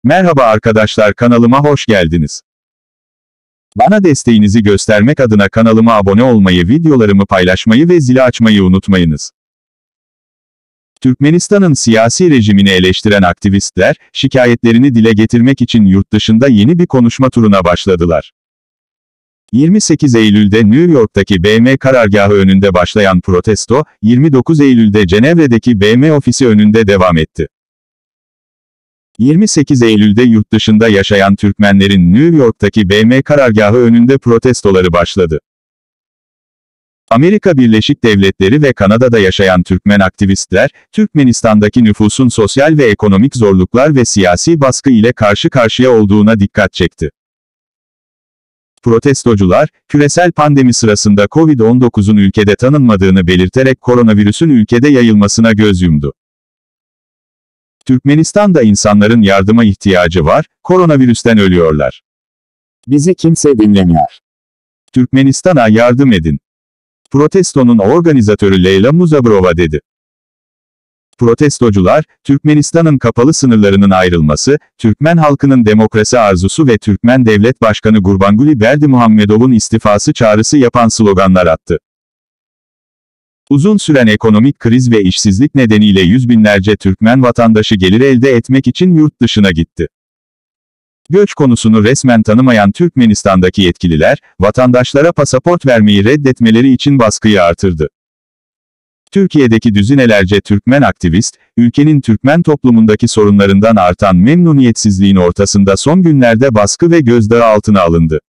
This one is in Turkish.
Merhaba arkadaşlar, kanalıma hoş geldiniz. Bana desteğinizi göstermek adına kanalıma abone olmayı, videolarımı paylaşmayı ve zili açmayı unutmayınız. Türkmenistan'ın siyasi rejimini eleştiren aktivistler, şikayetlerini dile getirmek için yurt dışında yeni bir konuşma turuna başladılar. 28 Eylül'de New York'taki BM karargahı önünde başlayan protesto, 29 Eylül'de Cenevre'deki BM ofisi önünde devam etti. 28 Eylül'de yurt dışında yaşayan Türkmenlerin New York'taki BM karargahı önünde protestoları başladı. Amerika Birleşik Devletleri ve Kanada'da yaşayan Türkmen aktivistler, Türkmenistan'daki nüfusun sosyal ve ekonomik zorluklar ve siyasi baskı ile karşı karşıya olduğuna dikkat çekti. Protestocular, küresel pandemi sırasında Covid-19'un ülkede tanınmadığını belirterek koronavirüsün ülkede yayılmasına göz yumdu. Türkmenistan'da insanların yardıma ihtiyacı var, koronavirüsten ölüyorlar. Bizi kimse dinlemiyor. Türkmenistan'a yardım edin. Protestonun organizatörü Leyla Muzabrova dedi. Protestocular, Türkmenistan'ın kapalı sınırlarının ayrılması, Türkmen halkının demokrasi arzusu ve Türkmen Devlet Başkanı Gurbanguly Berdimuhamedov'un istifası çağrısı yapan sloganlar attı. Uzun süren ekonomik kriz ve işsizlik nedeniyle yüz binlerce Türkmen vatandaşı gelir elde etmek için yurt dışına gitti. Göç konusunu resmen tanımayan Türkmenistan'daki yetkililer, vatandaşlara pasaport vermeyi reddetmeleri için baskıyı artırdı. Türkiye'deki düzinelerce Türkmen aktivist, ülkenin Türkmen toplumundaki sorunlarından artan memnuniyetsizliğin ortasında son günlerde baskı ve gözdağı altına alındı.